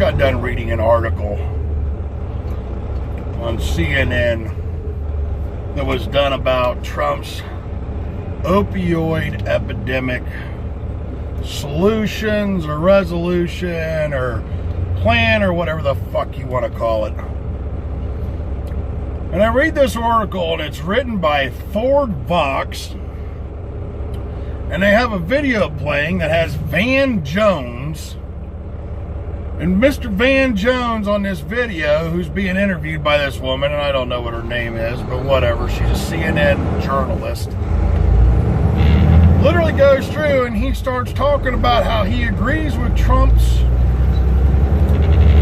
got done reading an article on CNN that was done about Trump's opioid epidemic solutions or resolution or plan or whatever the fuck you want to call it. And I read this article, and it's written by Ford Vox, and they have a video playing that has Van Jones. And Mr. Van Jones on this video, who's being interviewed by this woman, and I don't know what her name is, but whatever, she's a CNN journalist, literally goes through and he starts talking about how he agrees with Trump's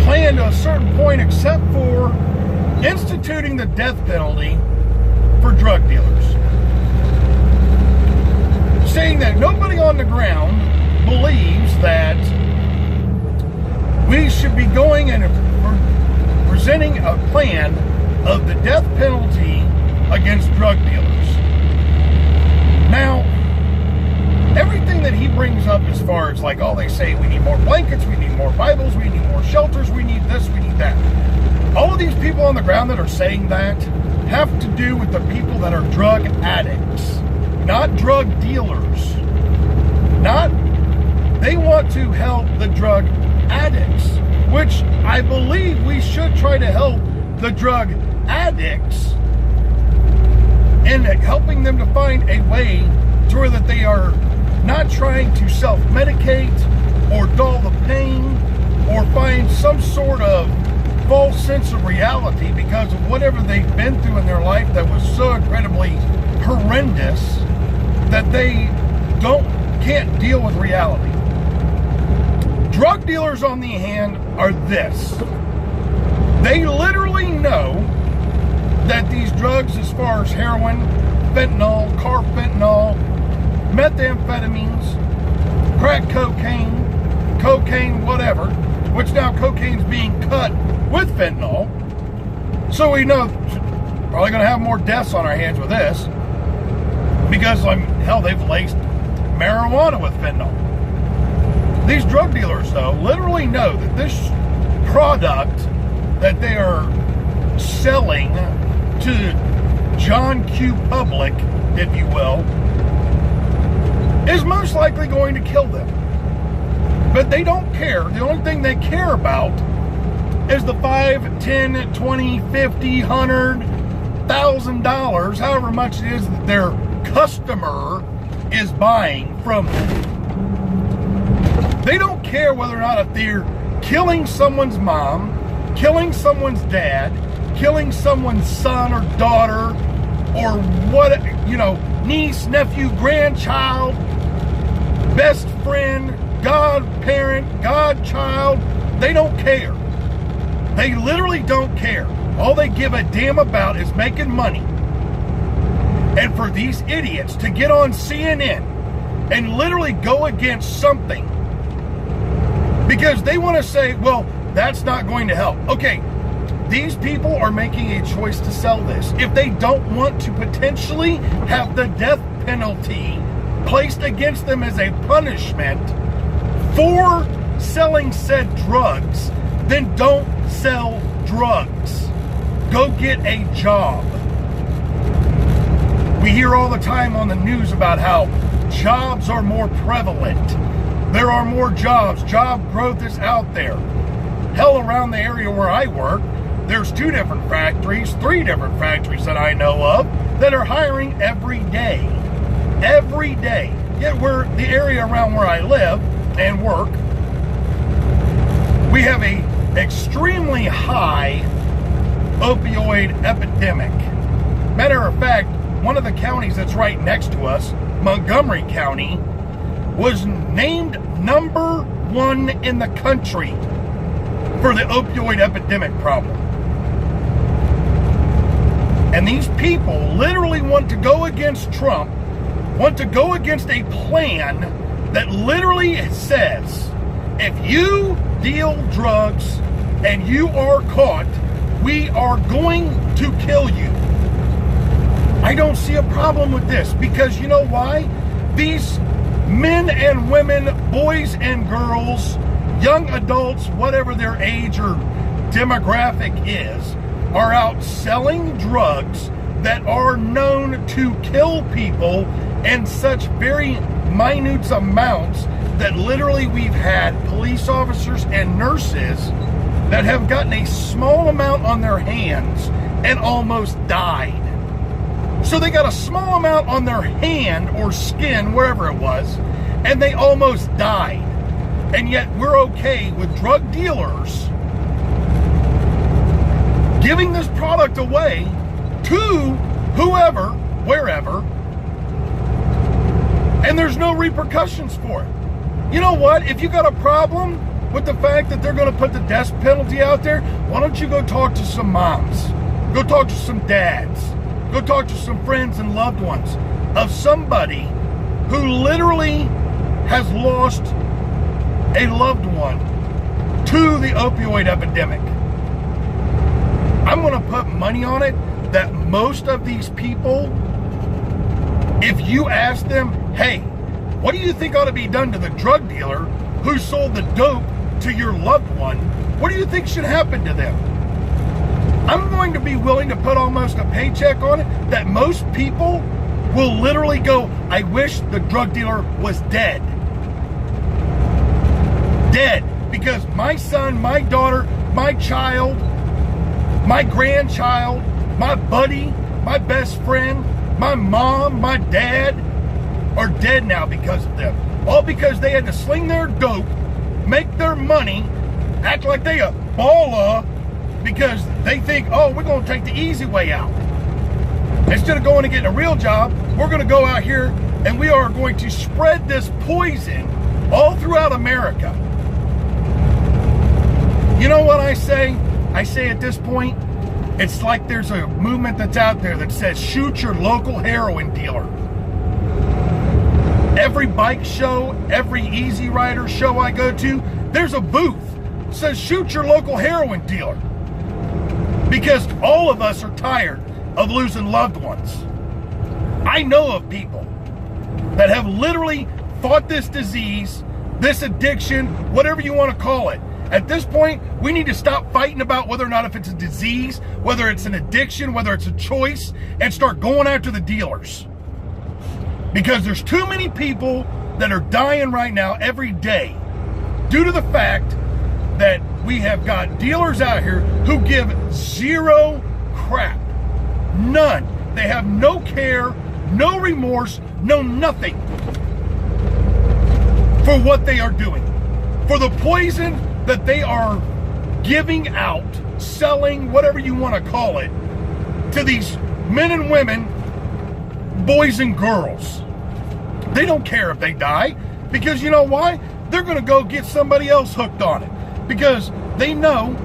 plan to a certain point, except for instituting the death penalty for drug dealers. Saying that nobody on the ground believes that we should be going and presenting a plan of the death penalty against drug dealers. Now, everything that he brings up as far as like, oh, they say we need more blankets, we need more Bibles, we need more shelters, we need this, we need that. All of these people on the ground that are saying that have to do with the people that are drug addicts, not drug dealers. They want to help the drug addicts, which I believe we should try to help the drug addicts in helping them to find a way to where that they are not trying to self-medicate or dull the pain or find some sort of false sense of reality because of whatever they've been through in their life that was so incredibly horrendous that they can't deal with reality. Drug dealers, on the hand, are this. They literally know that these drugs, as far as heroin, fentanyl, carfentanil, methamphetamines, crack cocaine, whatever, which now cocaine's being cut with fentanyl. So we know probably going to have more deaths on our hands with this because, hell, they've laced marijuana with fentanyl. These drug dealers, though, literally know that this product that they are selling to John Q. Public, if you will, is most likely going to kill them. But they don't care. The only thing they care about is the $5, $10, $20, $50, $100, $1,000, however much it is that their customer is buying from them. They don't care whether or not if they're killing someone's mom, killing someone's dad, killing someone's son or daughter, or what, niece, nephew, grandchild, best friend, godparent, godchild. They don't care. They literally don't care. All they give a damn about is making money. And for these idiots to get on CNN and literally go against something because they want to say, well, that's not going to help. Okay, these people are making a choice to sell this. If they don't want to potentially have the death penalty placed against them as a punishment for selling said drugs, then don't sell drugs. Go get a job. We hear all the time on the news about how jobs are more prevalent. There are more jobs. Job growth is out there. Hell, around the area where I work, there's 3 different factories that I know of that are hiring every day. Every day. Yet the area around where I live and work, we have a extremely high opioid epidemic. Matter of fact, one of the counties that's right next to us, Montgomery County, was named number 1 in the country for the opioid epidemic problem. And these people literally want to go against Trump, want to go against a plan that literally says, if you deal drugs and you are caught, we are going to kill you. I don't see a problem with this because you know why? These men and women, boys and girls, young adults, whatever their age or demographic is, are out selling drugs that are known to kill people in such very minute amounts that literally we've had police officers and nurses that have gotten a small amount on their hands and almost died. So they got a small amount on their hand or skin, wherever it was, and they almost died. And yet we're okay with drug dealers giving this product away to whoever, wherever, and there's no repercussions for it. You know what? If you got a problem with the fact that they're going to put the death penalty out there, why don't you go talk to some moms? Go talk to some dads. Go talk to some friends and loved ones of somebody who literally has lost a loved one to the opioid epidemic. I'm going to put money on it that most of these people, if you ask them, hey, what do you think ought to be done to the drug dealer who sold the dope to your loved one? What do you think should happen to them? I'm going to be willing to put almost a paycheck on it that most people will literally go, I wish the drug dealer was dead. Dead. Because my son, my daughter, my child, my grandchild, my buddy, my best friend, my mom, my dad are dead now because of them. All because they had to sling their dope, make their money, act like they a baller because they think, oh, we're going to take the easy way out. Instead of going and getting a real job, we're going to go out here and we are going to spread this poison all throughout America. You know what I say? I say at this point, it's like there's a movement that's out there that says, shoot your local heroin dealer. Every bike show, every Easy Rider show I go to, there's a booth that says, shoot your local heroin dealer. Because all of us are tired of losing loved ones. I know of people that have literally fought this disease, this addiction, whatever you want to call it. At this point, we need to stop fighting about whether or not if it's a disease, whether it's an addiction, whether it's a choice, and start going after the dealers. Because there's too many people that are dying right now every day due to the fact that we have got dealers out here who give zero crap. None. They have no care, no remorse, no nothing for what they are doing. For the poison that they are giving out, selling, whatever you want to call it, to these men and women, boys and girls. They don't care if they die, because you know why? They're going to go get somebody else hooked on it. Because they know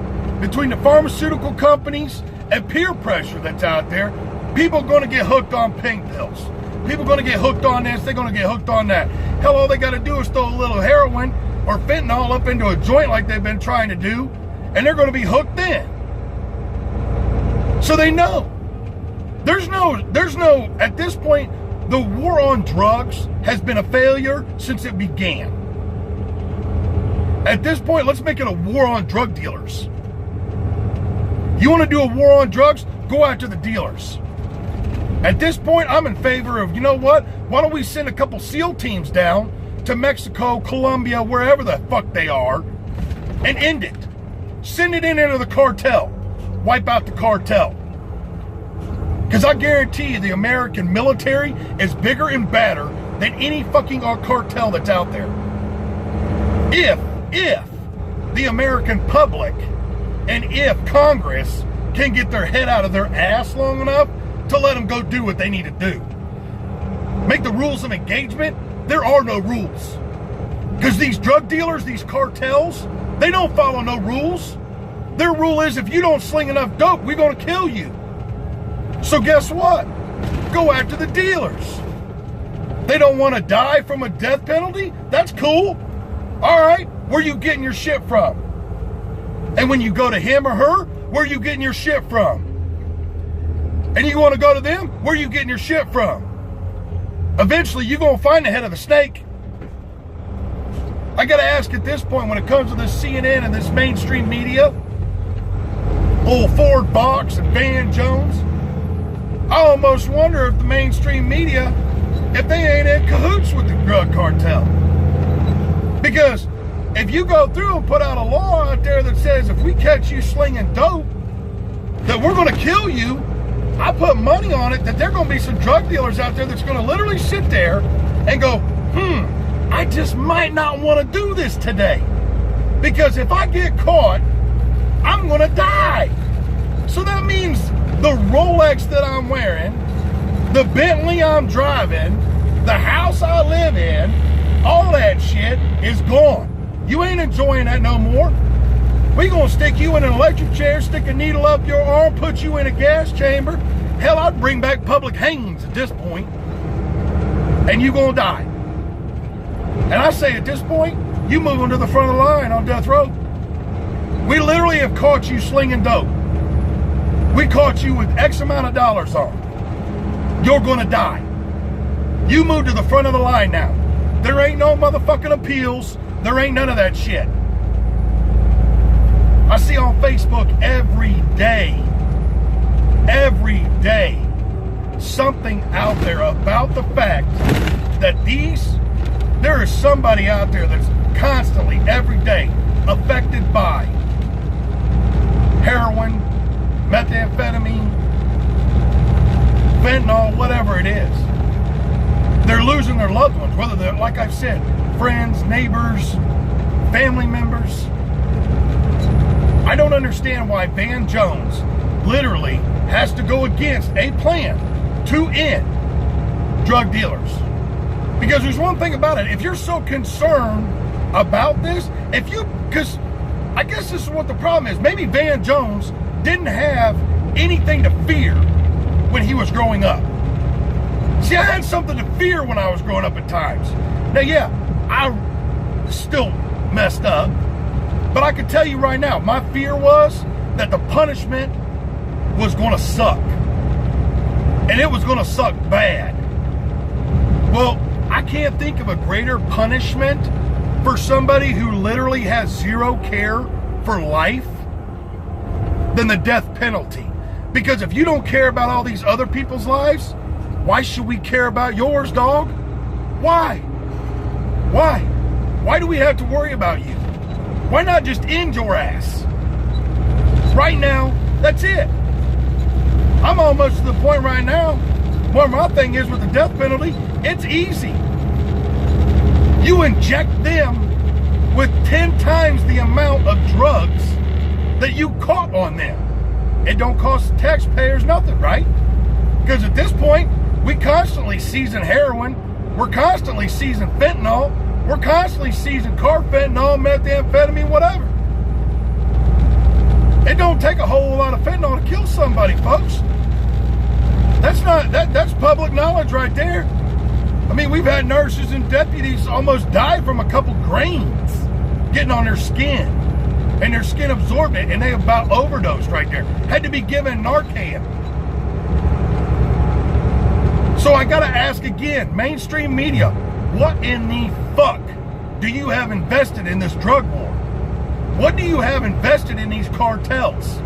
between the pharmaceutical companies and peer pressure that's out there, people are going to get hooked on pink pills. People are going to get hooked on this, they're going to get hooked on that. Hell, all they got to do is throw a little heroin or fentanyl up into a joint like they've been trying to do, and they're going to be hooked in. So they know. There's no, at this point, the war on drugs has been a failure since it began. At this point, let's make it a war on drug dealers. You want to do a war on drugs? Go after the dealers. At this point, I'm in favor of, you know what? Why don't we send a couple SEAL teams down to Mexico, Colombia, wherever the fuck they are, and end it. Send it into the cartel. Wipe out the cartel. Because I guarantee you the American military is bigger and badder than any fucking cartel that's out there. If the American public and if Congress can get their head out of their ass long enough to let them go do what they need to do. Make the rules of engagement. There are no rules. Because these drug dealers, these cartels, they don't follow no rules. Their rule is if you don't sling enough dope, we're going to kill you. So guess what? Go after the dealers. They don't want to die from a death penalty? That's cool. All right, where you getting your shit from? And when you go to him or her, where you getting your shit from? And you want to go to them, where you getting your shit from? Eventually, you're going to find the head of the snake. I got to ask at this point, when it comes to this CNN and this mainstream media, old Ford Vox and Van Jones, I almost wonder if the mainstream media, if they ain't in cahoots with the drug cartel. Because if you go through and put out a law out there that says if we catch you slinging dope, that we're going to kill you, I put money on it that there are going to be some drug dealers out there that's going to literally sit there and go, I just might not want to do this today. Because if I get caught, I'm going to die. So that means the Rolex that I'm wearing, the Bentley I'm driving, the house I live in, all that shit is gone. You ain't enjoying that no more. We gonna stick you in an electric chair, stick a needle up your arm, put you in a gas chamber. Hell, I'd bring back public hangings at this point, and you gonna die. And I say at this point, you moving to the front of the line on death row. We literally have caught you slinging dope. We caught you with X amount of dollars on. You're gonna die. You move to the front of the line now. There ain't no motherfucking appeals. There ain't none of that shit. I see on Facebook every day, something out there about the fact that there is somebody out there that's constantly, every day, affected by heroin, methamphetamine, fentanyl, whatever it is. They're losing their loved ones, whether they're, like I've said, friends, neighbors, family members. I don't understand why Van Jones literally has to go against a plan to end drug dealers. Because there's one thing about it, if you're so concerned about this, because I guess this is what the problem is. Maybe Van Jones didn't have anything to fear when he was growing up. See, I had something to fear when I was growing up at times. Now, yeah, I still messed up, but I can tell you right now, my fear was that the punishment was going to suck. And it was going to suck bad. Well, I can't think of a greater punishment for somebody who literally has zero care for life than the death penalty. Because if you don't care about all these other people's lives, why should we care about yours, dog? Why? Why? Why do we have to worry about you? Why not just end your ass? Right now, that's it. I'm almost to the point right now where my thing is with the death penalty, it's easy. You inject them with 10 times the amount of drugs that you caught on them. It don't cost taxpayers nothing, right? Because at this point, we constantly season heroin, we're constantly season fentanyl, we're constantly season carfentanil, methamphetamine, whatever. It don't take a whole lot of fentanyl to kill somebody, folks. That's public knowledge right there. I mean, we've had nurses and deputies almost die from a couple grains getting on their skin, and their skin absorbed it, and they about overdosed right there. Had to be given Narcan. So I gotta ask again, mainstream media, what in the fuck do you have invested in this drug war? What do you have invested in these cartels?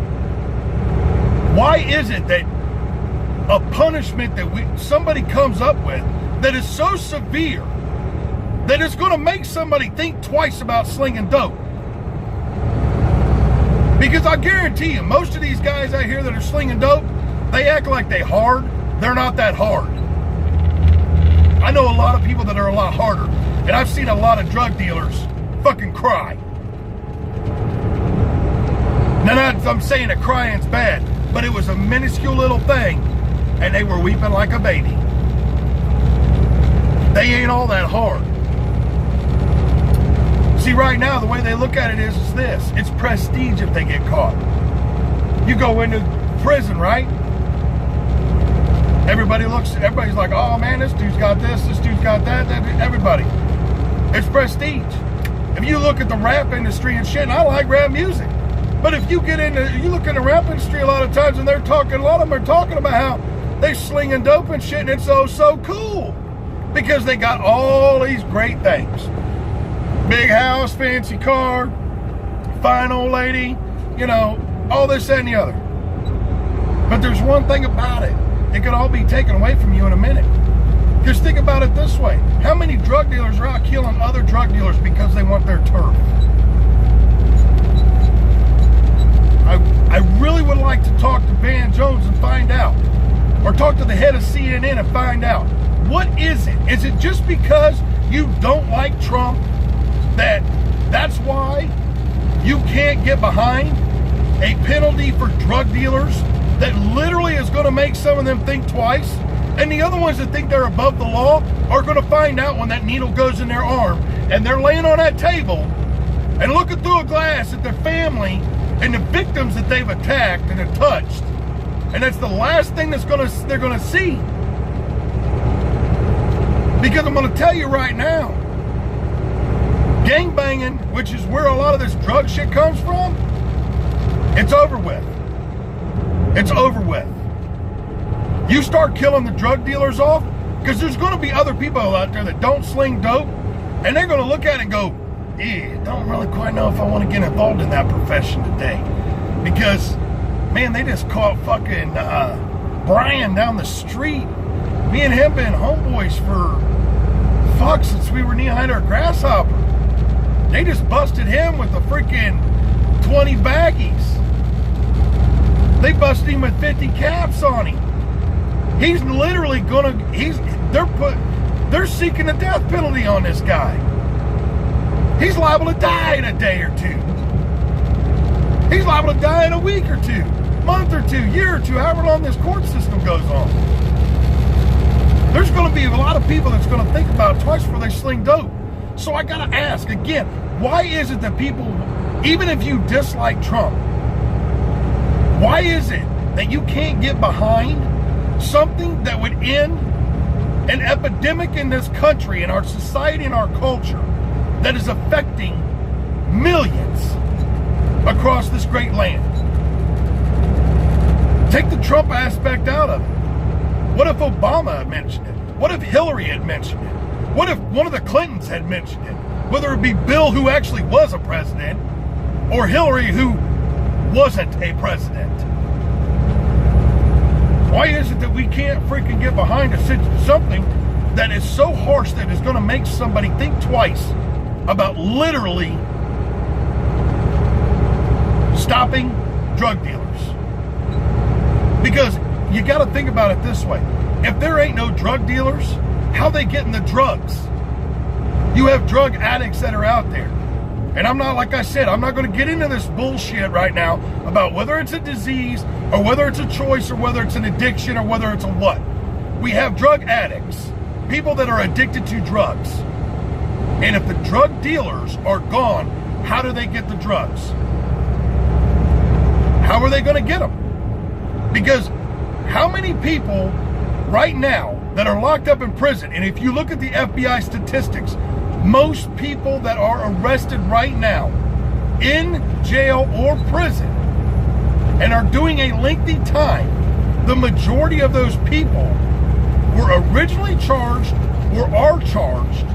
Why is it that a punishment that somebody comes up with that is so severe that it's going to make somebody think twice about slinging dope? Because I guarantee you, most of these guys out here that are slinging dope, they act like they hard. They're not that hard. I know a lot of people that are a lot harder, and I've seen a lot of drug dealers fucking cry. Now, I'm saying that crying's bad, but it was a minuscule little thing, and they were weeping like a baby. They ain't all that hard. See, right now, the way they look at it is this. It's prestige if they get caught. You go into prison, right? Everybody's like, oh man, this dude's got this dude's got that, everybody. It's prestige. If you look at the rap industry and shit, and I like rap music, but if you look at the rap industry a lot of times, and a lot of them are talking about how they slinging dope and shit, and it's so cool because they got all these great things. Big house, fancy car, fine old lady, you know, all this, that, and the other. But there's one thing about it. It could all be taken away from you in a minute. Just think about it this way. How many drug dealers are out killing other drug dealers because they want their turf? I really would like to talk to Van Jones and find out. Or talk to the head of CNN and find out. What is it? Is it just because you don't like Trump that's why you can't get behind a penalty for drug dealers that literally is going to make some of them think twice? And the other ones that think they're above the law are going to find out when that needle goes in their arm and they're laying on that table and looking through a glass at their family and the victims that they've attacked and have touched. And that's the last thing they're going to see. Because I'm going to tell you right now, gangbanging, which is where a lot of this drug shit comes from, it's over with. It's over with. You start killing the drug dealers off, because there's going to be other people out there that don't sling dope, and they're going to look at it and go, don't really quite know if I want to get involved in that profession today. Because, man, they just caught fucking Brian down the street. Me and him been homeboys for since we were knee-high to a grasshopper. They just busted him with a freaking 20 baggies. They busted him with 50 caps on him. He's literally they're seeking a death penalty on this guy. He's liable to die in a day or two. He's liable to die in a week or two, month or two, year or two, however long this court system goes on. There's going to be a lot of people that's going to think about it twice before they sling dope. So I got to ask again, why is it that people, even if you dislike Trump, why is it that you can't get behind something that would end an epidemic in this country, in our society, in our culture, that is affecting millions across this great land? Take the Trump aspect out of it. What if Obama had mentioned it? What if Hillary had mentioned it? What if one of the Clintons had mentioned it? Whether it be Bill, who actually was a president, or Hillary, who wasn't a president. Why is it that we can't freaking get behind something that is so harsh that is going to make somebody think twice about literally stopping drug dealers? Because you got to think about it this way. If there ain't no drug dealers, how they getting the drugs? You have drug addicts that are out there. And I'm not, like I said, I'm not going to get into this bullshit right now about whether it's a disease or whether it's a choice or whether it's an addiction or whether it's a what. We have drug addicts, people that are addicted to drugs. And if the drug dealers are gone, how do they get the drugs? How are they going to get them? Because how many people right now that are locked up in prison, and if you look at the FBI statistics, most people that are arrested right now in jail or prison and are doing a lengthy time, the majority of those people were originally charged or are charged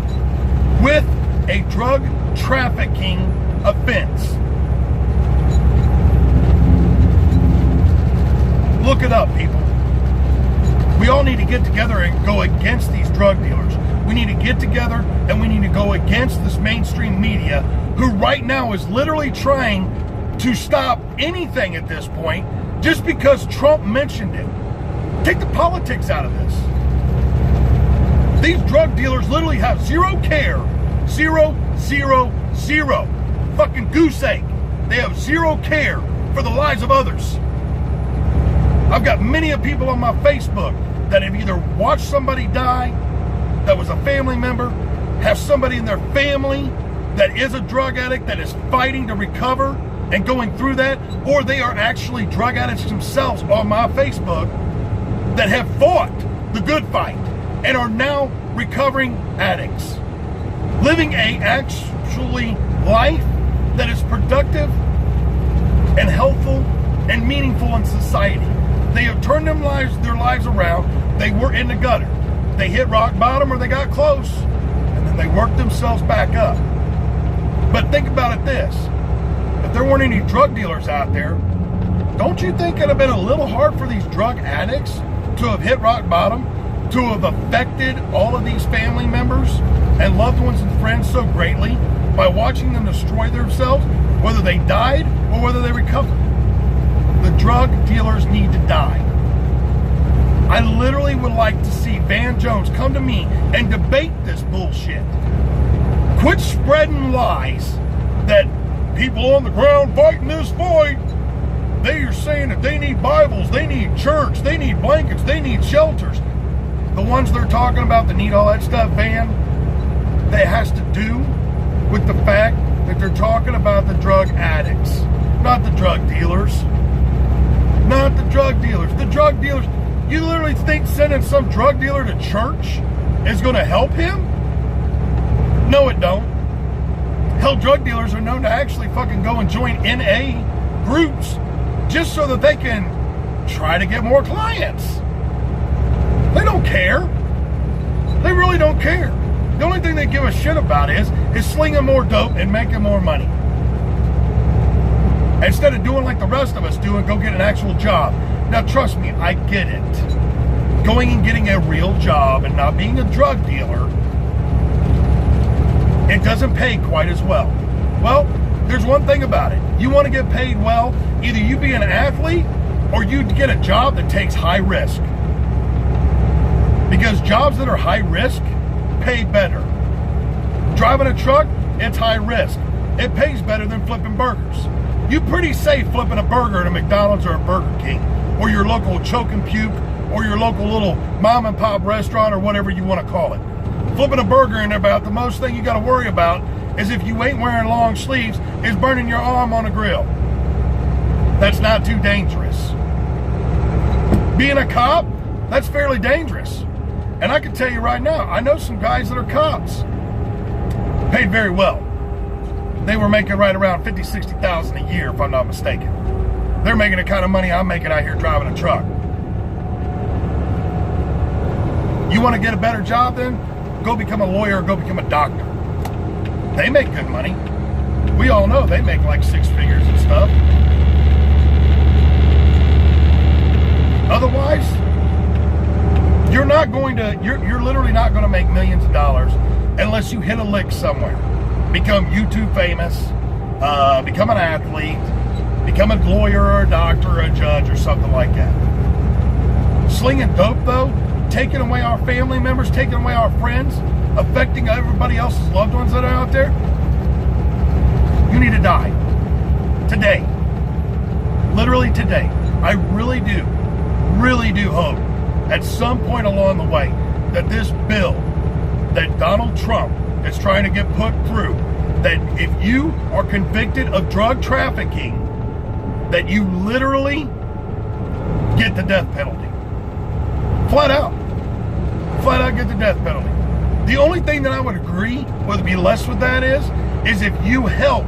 with a drug trafficking offense. Look it up, people. We all need to get together and go against these drug dealers. We need to get together and we need to go against this mainstream media, who right now is literally trying to stop anything at this point just because Trump mentioned it. Take the politics out of this. These drug dealers literally have zero care. Zero, zero, zero. Fucking goose egg. They have zero care for the lives of others. I've got many of people on my Facebook that have either watched somebody die that was a family member, have somebody in their family that is a drug addict that is fighting to recover and going through that, or they are actually drug addicts themselves on my Facebook that have fought the good fight and are now recovering addicts, living a actually life that is productive and helpful and meaningful in society. They have turned their lives around. They were in the gutter. They hit rock bottom or they got close, and then they worked themselves back up. But think about it this. If there weren't any drug dealers out there, don't you think it'd have been a little hard for these drug addicts to have hit rock bottom, to have affected all of these family members and loved ones and friends so greatly by watching them destroy themselves, whether they died or whether they recovered? The drug dealers need to die. I literally would like to see Van Jones come to me and debate this bullshit. Quit spreading lies that people on the ground fighting this fight, they are saying that they need Bibles, they need church, they need blankets, they need shelters. The ones they're talking about that need all that stuff, Van, that has to do with the fact that they're talking about the drug addicts, not the drug dealers. Not the drug dealers. The drug dealers, you literally think sending some drug dealer to church is going to help him? No, it don't. Hell, drug dealers are known to actually fucking go and join NA groups just so that they can try to get more clients. They don't care. They really don't care. The only thing they give a shit about is slinging more dope and making more money. Instead of doing like the rest of us do and go get an actual job. Now, trust me, I get it. Going and getting a real job and not being a drug dealer, it doesn't pay quite as well. Well, there's one thing about it. You want to get paid well, either you be an athlete or you get a job that takes high risk. Because jobs that are high risk pay better. Driving a truck, it's high risk. It pays better than flipping burgers. You're pretty safe flipping a burger at a McDonald's or a Burger King, or your local choke and puke, or your local little mom and pop restaurant, or whatever you want to call it. Flipping a burger in about the most thing you got to worry about is if you ain't wearing long sleeves, is burning your arm on a grill. That's not too dangerous. Being a cop, that's fairly dangerous. And I can tell you right now, I know some guys that are cops, paid very well. They were making right around $50,000, $60,000 a year, if I'm not mistaken. They're making the kind of money I'm making out here driving a truck. You want to get a better job then? Go become a lawyer or go become a doctor. They make good money. We all know they make like 6 figures and stuff. Otherwise, you're literally not going to make millions of dollars unless you hit a lick somewhere. Become YouTube famous, become an athlete, become a lawyer or a doctor or a judge or something like that. Slinging dope though, taking away our family members, taking away our friends, affecting everybody else's loved ones that are out there, you need to die. Today. Literally today. I really do hope at some point along the way that this bill that Donald Trump is trying to get put through, that if you are convicted of drug trafficking, that you literally get the death penalty. Flat out get the death penalty. The only thing that I would agree would be less with that is if you help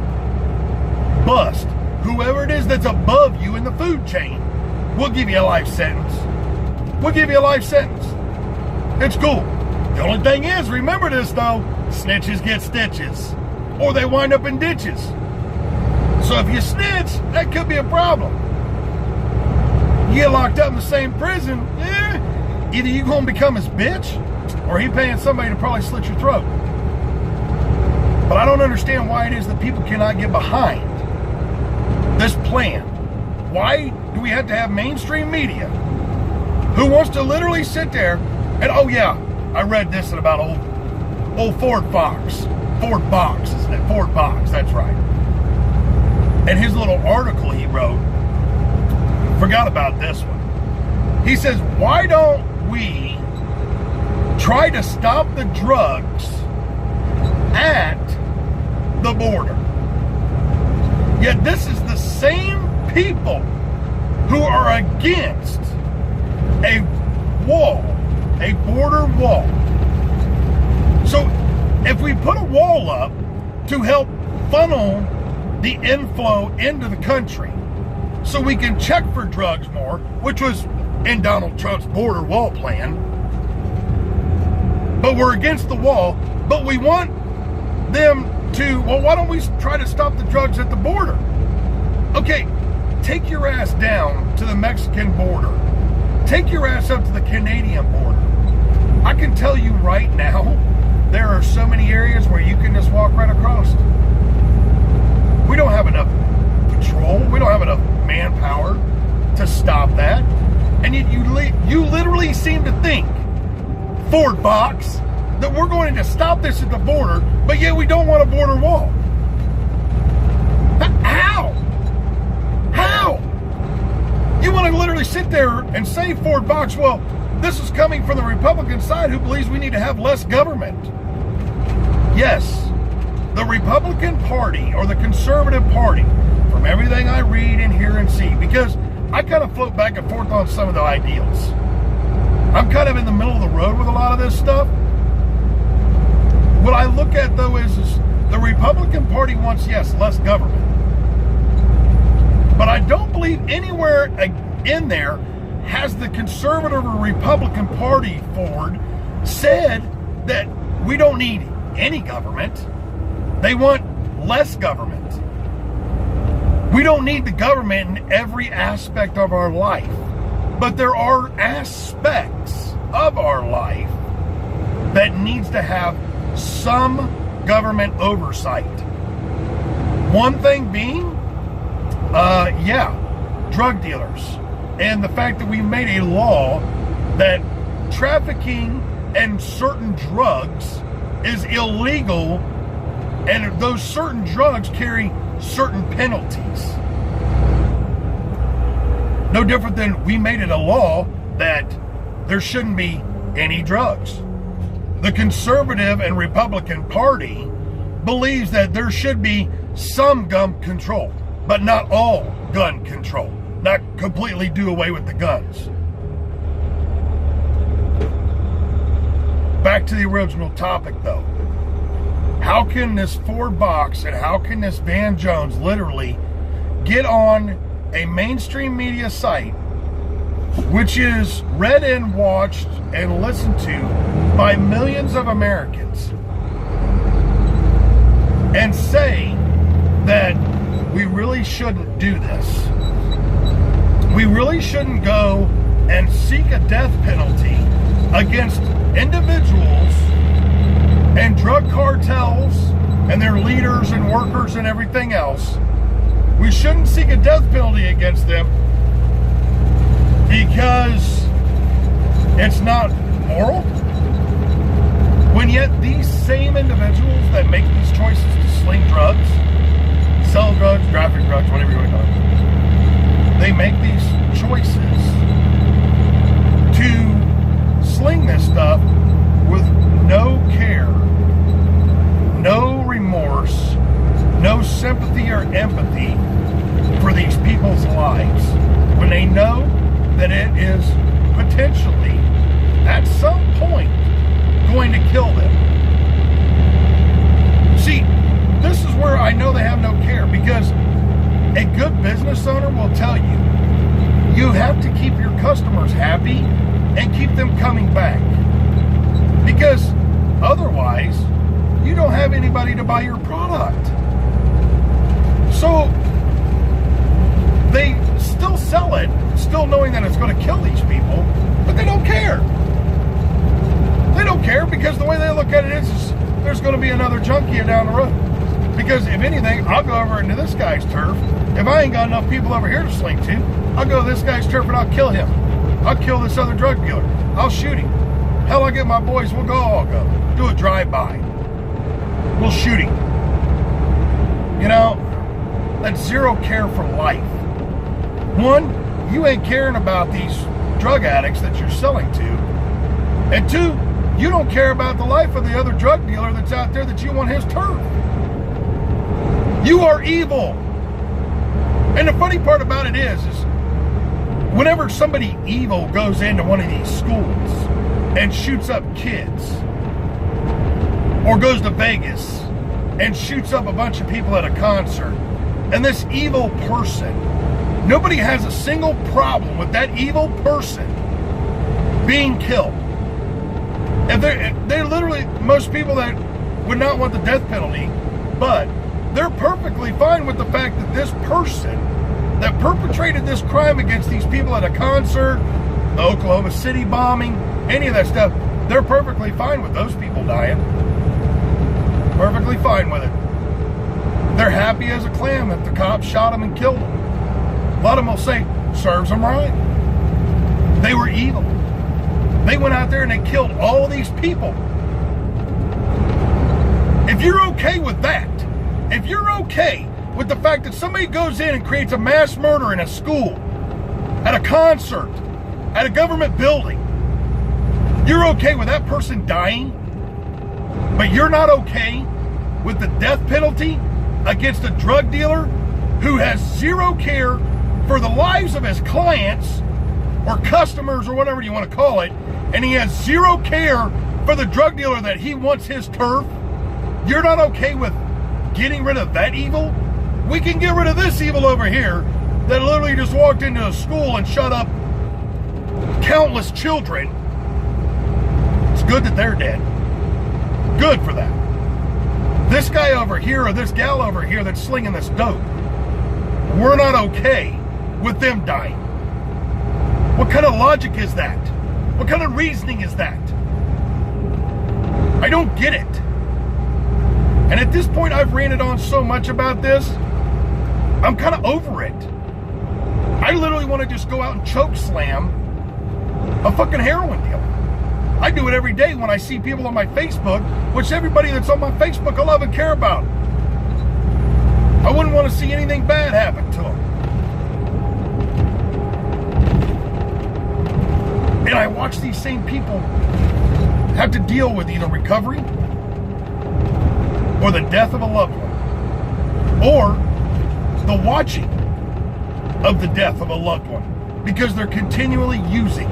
bust whoever it is that's above you in the food chain. We'll give you a life sentence. We'll give you a life sentence. It's cool. The only thing is, remember this though, snitches get stitches, or they wind up in ditches. So if you snitch, that could be a problem. You get locked up in the same prison, either you gonna become his bitch, or he paying somebody to probably slit your throat. But I don't understand why it is that people cannot get behind this plan. Why do we have to have mainstream media who wants to literally sit there and, oh yeah, I read this about old Ford Vox. Ford Vox, isn't it? Ford Vox, that's right. And his little article he wrote, forgot about this one. He says, why don't we try to stop the drugs at the border? Yet this is the same people who are against a wall, a border wall. So if we put a wall up to help funnel the inflow into the country so we can check for drugs more, which was in Donald Trump's border wall plan, but we're against the wall, but we want them to, well, why don't we try to stop the drugs at the border? Okay, take your ass down to the Mexican border. Take your ass up to the Canadian border. I can tell you right now, there are so many areas where you can just walk right across. We don't have enough patrol. We don't have enough manpower to stop that. And you literally seem to think, Ford Vox, that we're going to stop this at the border, but yet we don't want a border wall. How? How? You want to literally sit there and say, Ford Vox, well, this is coming from the Republican side who believes we need to have less government. Yes, the Republican Party or the Conservative Party, from everything I read and hear and see, because I kind of float back and forth on some of the ideals. I'm kind of in the middle of the road with a lot of this stuff. What I look at, though, is the Republican Party wants, yes, less government. But I don't believe anywhere in there has the Conservative or Republican Party, Ford, said that we don't need any government. They want less government. We don't need the government in every aspect of our life. But there are aspects of our life that needs to have some government oversight. One thing being, drug dealers. And the fact that we made a law that trafficking and certain drugs is illegal, and those certain drugs carry certain penalties. No different than we made it a law that there shouldn't be any drugs. The Conservative and Republican Party believes that there should be some gun control, but not all gun control. Not completely do away with the guns. Back to the original topic, though. How can this Ford Vox and how can this Van Jones literally get on a mainstream media site, which is read and watched and listened to by millions of Americans, and say that we really shouldn't do this? We really shouldn't go and seek a death penalty against individuals and drug cartels and their leaders and workers and everything else. We shouldn't seek a death penalty against them because it's not moral. When yet these same individuals that make these choices to sling drugs, sell drugs, traffic drugs, whatever you want to call it, they make these choices to sling this stuff with no care, no remorse, no sympathy or empathy for these people's lives, when they know that it is potentially, at some point, going to kill them. See, this is where I know they have no care, because a good business owner will tell you, you have to keep your customers happy and keep them coming back. Because otherwise, you don't have anybody to buy your product. So they still sell it, still knowing that it's going to kill these people, but they don't care. They don't care because the way they look at it is there's going to be another junkie down the road. Because if anything, I'll go over into this guy's turf. If I ain't got enough people over here to sling to, I'll go to this guy's turf and I'll kill him. I'll kill this other drug dealer. I'll shoot him. Hell, I'll get my boys, we'll all go. Do a drive-by. We'll shoot him. You know, that's zero care for life. One, you ain't caring about these drug addicts that you're selling to. And two, you don't care about the life of the other drug dealer that's out there that you want his turf. You are evil. And the funny part about it is whenever somebody evil goes into one of these schools and shoots up kids, or goes to Vegas and shoots up a bunch of people at a concert, and this evil person, nobody has a single problem with that evil person being killed. If they're literally, most people that would not want the death penalty But they're perfectly fine with the fact that this person that perpetrated this crime against these people at a concert, the Oklahoma City bombing, any of that stuff, they're perfectly fine with those people dying. Perfectly fine with it. They're happy as a clam if the cops shot them and killed them. A lot of them will say, serves them right. They were evil. They went out there and they killed all these people. If you're okay with that, if you're okay with the fact that somebody goes in and creates a mass murder in a school, at a concert, at a government building, you're okay with that person dying, but you're not okay with the death penalty against a drug dealer who has zero care for the lives of his clients or customers or whatever you want to call it, and he has zero care for the drug dealer that he wants his turf. You're not okay with getting rid of that evil? We can get rid of this evil over here that literally just walked into a school and shut up countless children. It's good that they're dead. Good for that. This guy over here or this gal over here that's slinging this dope, we're not okay with them dying. What kind of logic is that? What kind of reasoning is that? I don't get it. And at this point, I've ranted on so much about this, I'm kind of over it. I literally want to just go out and choke slam a fucking heroin dealer. I do it every day when I see people on my Facebook, which everybody that's on my Facebook I love and care about. I wouldn't want to see anything bad happen to them. And I watch these same people have to deal with either recovery or the death of a loved one, or the watching of the death of a loved one, because they're continually using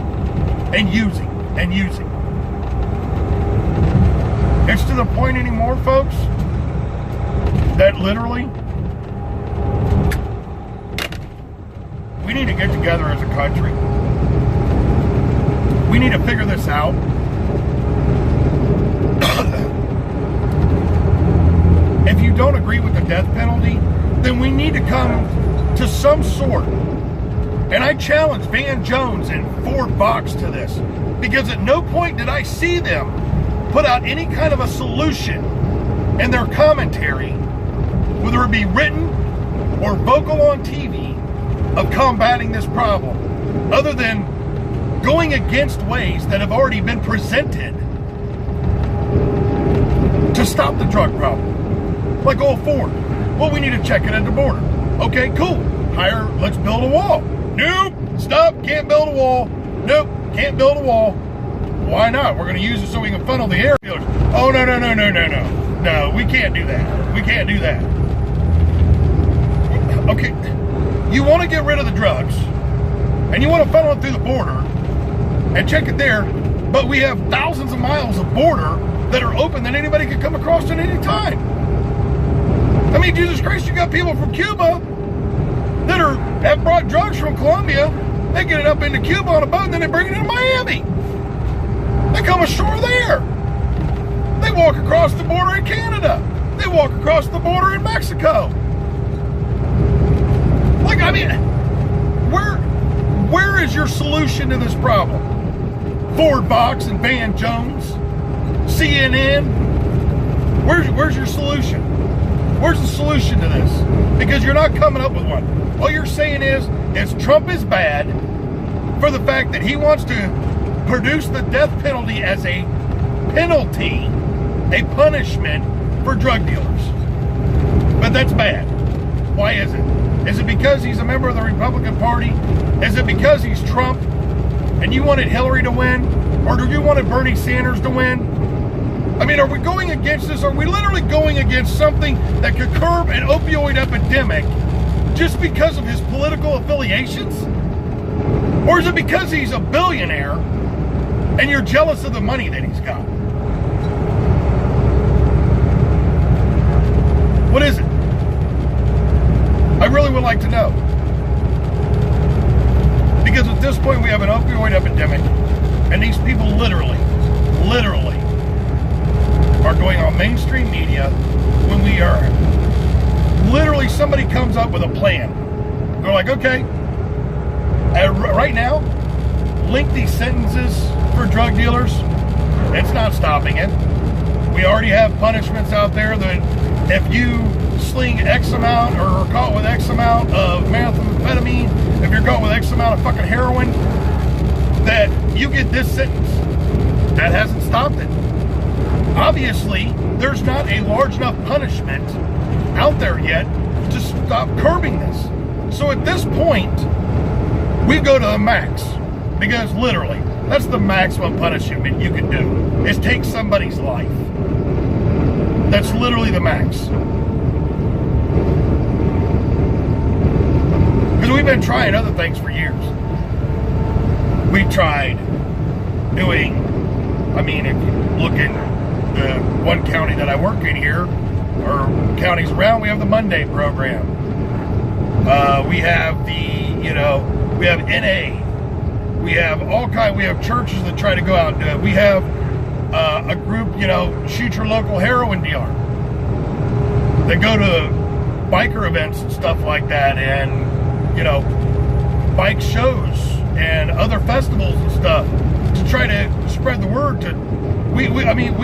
and using and using. It's to the point anymore, folks, that literally we need to get together as a country. We need to figure this out. If you don't agree with the death penalty, then we need to come to some sort. And I challenge Van Jones and Ford Vox to this, because at no point did I see them put out any kind of a solution in their commentary, whether it be written or vocal on TV, of combating this problem, other than going against ways that have already been presented to stop the drug problem. Like old Ford. Well, we need to check it at the border. Okay, cool. Let's build a wall. Nope. Stop. Can't build a wall. Nope. Can't build a wall. Why not? We're going to use it so we can funnel the air dealers. Oh, no. No, we can't do that. We can't do that. Okay. You want to get rid of the drugs, and you want to funnel it through the border and check it there, but we have thousands of miles of border that are open that anybody can come across at any time. I mean, Jesus Christ, you got people from Cuba that have brought drugs from Colombia. They get it up into Cuba on a boat, and then they bring it into Miami. They come ashore there. They walk across the border in Canada. They walk across the border in Mexico. Like, I mean, where is your solution to this problem? Ford Vox and Van Jones, CNN. Where's your solution? Where's the solution to this? Because you're not coming up with one. All you're saying is Trump is bad for the fact that he wants to produce the death penalty as a penalty, a punishment for drug dealers. But that's bad. Why is it? Is it because he's a member of the Republican Party? Is it because he's Trump and you wanted Hillary to win? Or do you wanted Bernie Sanders to win? I mean, are we going against this? Are we literally going against something that could curb an opioid epidemic just because of his political affiliations? Or is it because he's a billionaire and you're jealous of the money that he's got? What is it? I really would like to know. Because at this point we have an opioid epidemic, and these people literally are going on mainstream media when we are literally, somebody comes up with a plan. They're like, okay, right now, lengthy sentences for drug dealers, it's not stopping it. We already have punishments out there that if you sling X amount or are caught with X amount of methamphetamine, if you're caught with X amount of fucking heroin, that you get this sentence. That hasn't stopped it. Obviously, there's not a large enough punishment out there yet to stop curbing this. So at this point, we go to the max, because literally, that's the maximum punishment you can do, is take somebody's life. That's literally the max. Because we've been trying other things for years. We tried doing, I mean, if you look in the one county that I work in here, or counties around, we have the Monday program. We have we have NA. We have all kinds, we have churches that try to go out and do it. We have a group, shoot your local heroin dealer. They go to biker events and stuff like that, and, bike shows and other festivals and stuff to try to spread the word to, we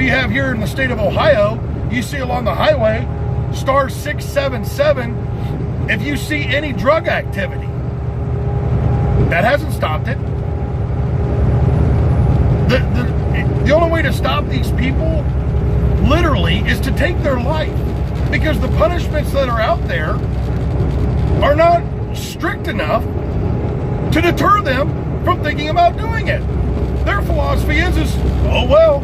have here in the state of Ohio, you see along the highway, star 677, if you see any drug activity. That hasn't stopped it. The only way to stop these people, literally, is to take their life. Because the punishments that are out there are not strict enough to deter them from thinking about doing it. Their philosophy is oh well,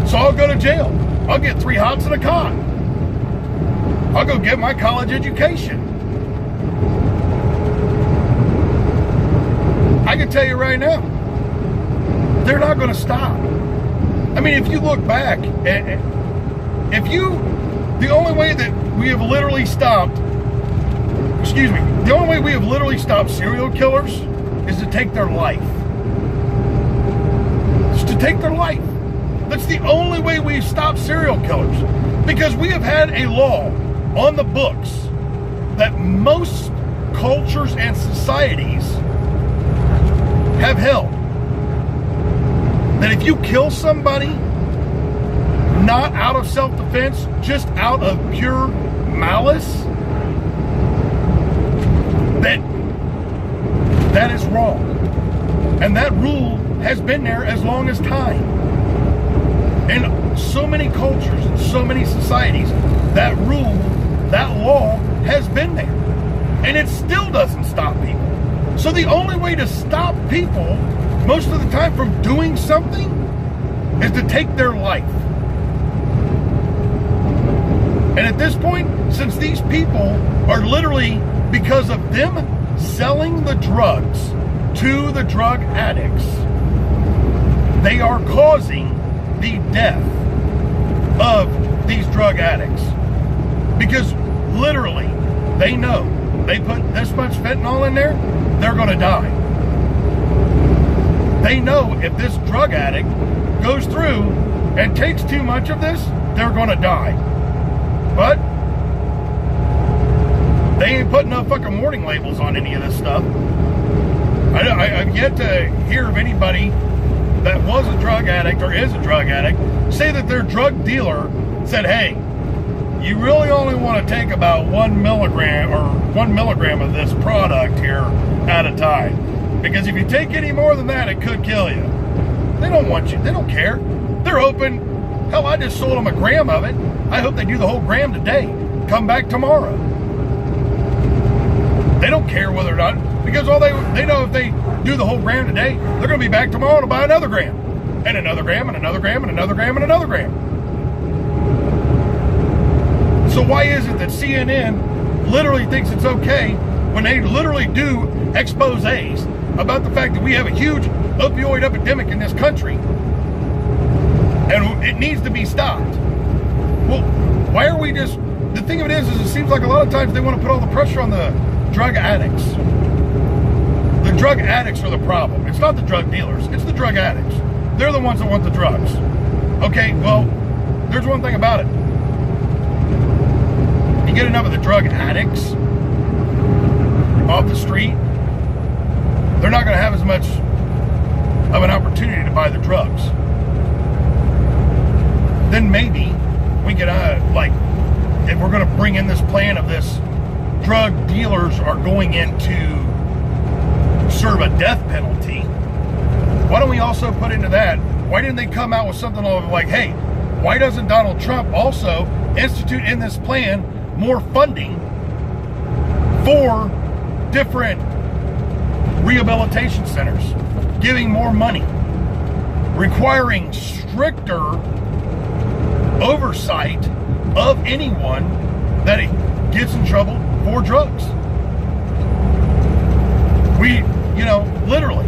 so I'll go to jail. I'll get 3 hots and a cot. I'll go get my college education. I can tell you right now, they're not going to stop. I mean, if you look back, the only way that we have literally stopped, the only way we have literally stopped serial killers is to take their life. It's to take their life. That's the only way we've stopped serial killers. Because we have had a law on the books that most cultures and societies have held. That if you kill somebody, not out of self-defense, just out of pure malice, that is wrong. And that rule has been there as long as time. In so many cultures and so many societies, that rule, that law has been there. And it still doesn't stop people. So the only way to stop people, most of the time, from doing something is to take their life. And at this point, since these people are literally, because of them selling the drugs to the drug addicts, they are causing the death of these drug addicts. Because literally, they know they put this much fentanyl in there, they're going to die. They know if this drug addict goes through and takes too much of this, they're going to die. But they ain't putting no fucking warning labels on any of this stuff. I've yet to hear of anybody that was a drug addict or is a drug addict say that their drug dealer said, hey, you really only want to take about 1 milligram of this product here at a time. Because if you take any more than that, it could kill you. They don't want you. They don't care. They're open. Hell, I just sold them a gram of it. I hope they do the whole gram today. Come back tomorrow. They don't care whether or not, because they know if they do the whole gram today, they're going to be back tomorrow to buy another gram. And another gram, and another gram, and another gram, and another gram. So why is it that CNN literally thinks it's okay when they literally do exposés about the fact that we have a huge opioid epidemic in this country and it needs to be stopped? Well, why are we just, the thing of it is it seems like a lot of times they want to put all the pressure on the drug addicts. The drug addicts are the problem. It's not the drug dealers, it's the drug addicts. They're the ones that want the drugs. Okay, well, there's one thing about it. You get enough of the drug addicts off the street, they're not going to have as much of an opportunity to buy the drugs. Then maybe we could, like, if we're going to bring in this plan of this, drug dealers are going in to serve a death penalty. Why don't we also put into that, why didn't they come out with something like, hey, why doesn't Donald Trump also institute in this plan more funding for different rehabilitation centers, giving more money, requiring stricter oversight of anyone that gets in trouble for drugs? We, literally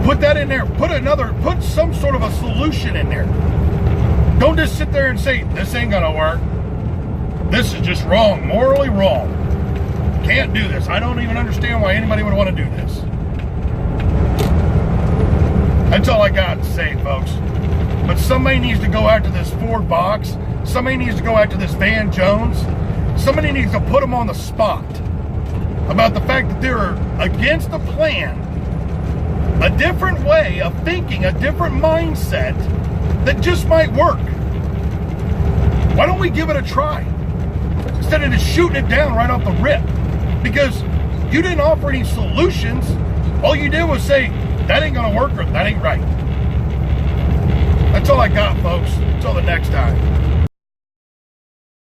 put that in there. Put some sort of a solution in there. Don't just sit there and say, this ain't gonna work. This is just wrong, morally wrong. Can't do this. I don't even understand why anybody would want to do this. That's all I got to say, folks. But somebody needs to go after this Ford Vox. Somebody needs to go after this Van Jones. Somebody needs to put them on the spot about the fact that they're against the plan, a different way of thinking, a different mindset that just might work. Why don't we give it a try instead of just shooting it down right off the rip? Because you didn't offer any solutions. All you did was say, that ain't gonna work or that ain't right. That's all I got, folks. Until the next time.